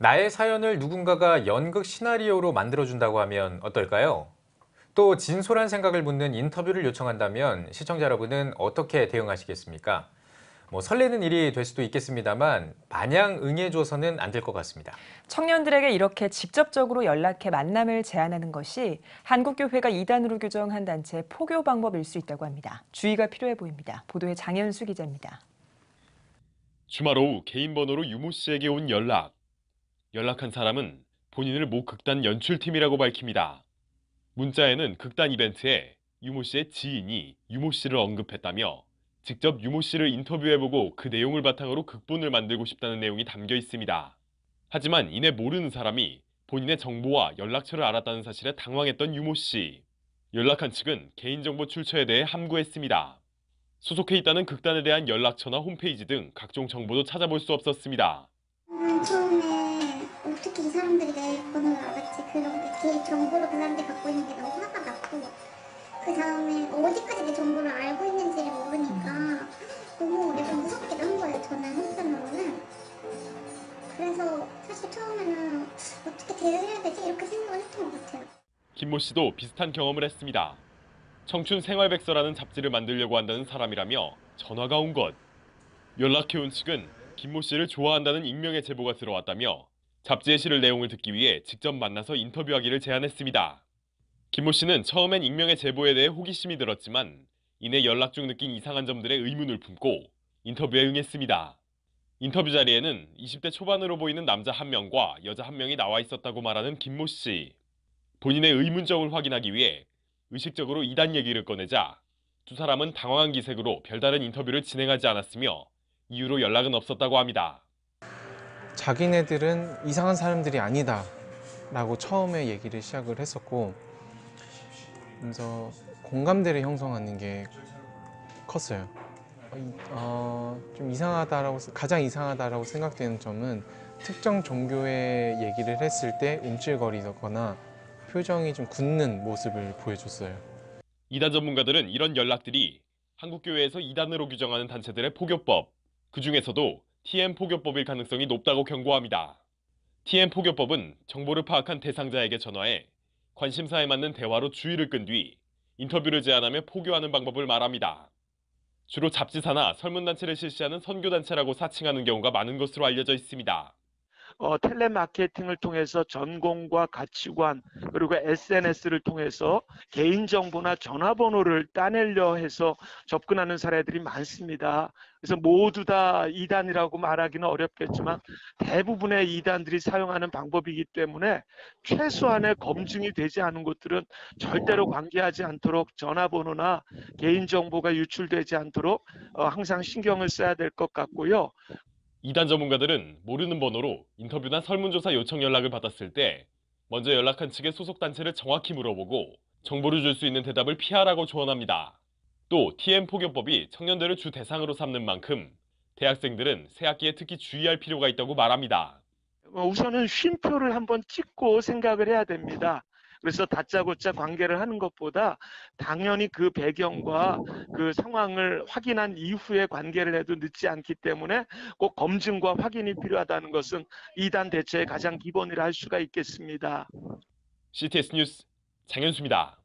나의 사연을 누군가가 연극 시나리오로 만들어준다고 하면 어떨까요? 또 진솔한 생각을 묻는 인터뷰를 요청한다면 시청자 여러분은 어떻게 대응하시겠습니까? 설레는 일이 될 수도 있겠습니다만 마냥 응해줘서는 안 될 것 같습니다. 청년들에게 이렇게 직접적으로 연락해 만남을 제안하는 것이 한국교회가 이단으로 규정한 단체 포교 방법일 수 있다고 합니다. 주의가 필요해 보입니다. 보도에 장현수 기자입니다. 주말 오후 개인 번호로 유모 씨에게 온 연락. 연락한 사람은 본인을 모 극단 연출팀이라고 밝힙니다. 문자에는 극단 이벤트에 유모 씨의 지인이 유모 씨를 언급했다며 직접 유모 씨를 인터뷰해보고 그 내용을 바탕으로 극본을 만들고 싶다는 내용이 담겨 있습니다. 하지만 이내 모르는 사람이 본인의 정보와 연락처를 알았다는 사실에 당황했던 유모 씨. 연락한 측은 개인정보 출처에 대해 함구했습니다. 소속해 있다는 극단에 대한 연락처나 홈페이지 등 각종 정보도 찾아볼 수 없었습니다. 처음에 어떻게 이 사람들이 내 번호를 알았지? 그런 개 정보를 그 사람들이 갖고 있는 게 너무 화가 났고, 그 다음에 어디까지 내 정보를 알고 있는지를 모르니까 너무 약간 무섭기도 한 거예요, 저는 한편으로는. 그래서 사실 처음에는 어떻게 대응해야 되지? 이렇게 생각을 했던 것 같아요. 김모 씨도 비슷한 경험을 했습니다. 청춘 생활백서라는 잡지를 만들려고 한다는 사람이라며 전화가 온 것. 연락해온 측은 김모 씨를 좋아한다는 익명의 제보가 들어왔다며 잡지에 실을 내용을 듣기 위해 직접 만나서 인터뷰하기를 제안했습니다. 김모 씨는 처음엔 익명의 제보에 대해 호기심이 들었지만 이내 연락 중 느낀 이상한 점들에 의문을 품고 인터뷰에 응했습니다. 인터뷰 자리에는 20대 초반으로 보이는 남자 한 명과 여자 한 명이 나와 있었다고 말하는 김모 씨. 본인의 의문점을 확인하기 위해 의식적으로 이단 얘기를 꺼내자 두 사람은 당황한 기색으로 별다른 인터뷰를 진행하지 않았으며 이후로 연락은 없었다고 합니다. 자기네들은 이상한 사람들이 아니다 라고 처음에 얘기를 시작을 했었고, 그래서 공감대를 형성하는 게 컸어요. 좀 가장 이상하다라고 생각되는 점은 특정 종교의 얘기를 했을 때 움찔거리거나 표정이 좀 굳는 모습을 보여줬어요. 이단 전문가들은 이런 연락들이 한국교회에서 이단으로 규정하는 단체들의 포교법, 그 중에서도 TM 포교법일 가능성이 높다고 경고합니다. TM 포교법은 정보를 파악한 대상자에게 전화해 관심사에 맞는 대화로 주의를 끈 뒤 인터뷰를 제안하며 포교하는 방법을 말합니다. 주로 잡지사나 설문단체를 실시하는 선교단체라고 사칭하는 경우가 많은 것으로 알려져 있습니다. 텔레마케팅을 통해서 전공과 가치관 그리고 SNS를 통해서 개인정보나 전화번호를 따내려 해서 접근하는 사례들이 많습니다. 그래서 모두 다 이단이라고 말하기는 어렵겠지만 대부분의 이단들이 사용하는 방법이기 때문에 최소한의 검증이 되지 않은 것들은 절대로 관계하지 않도록 전화번호나 개인정보가 유출되지 않도록 항상 신경을 써야 될 것 같고요. 이단 전문가들은 모르는 번호로 인터뷰나 설문조사 요청 연락을 받았을 때 먼저 연락한 측의 소속단체를 정확히 물어보고 정보를 줄 수 있는 대답을 피하라고 조언합니다. 또 TM 포교법이 청년들을 주 대상으로 삼는 만큼 대학생들은 새 학기에 특히 주의할 필요가 있다고 말합니다. 우선은 쉼표를 한번 찍고 생각을 해야 됩니다. 그래서 다짜고짜 관계를 하는 것보다 당연히 그 배경과 그 상황을 확인한 이후에 관계를 해도 늦지 않기 때문에 꼭 검증과 확인이 필요하다는 것은 이단 대처의 가장 기본이라 할 수가 있겠습니다. CTS 뉴스 장현수입니다.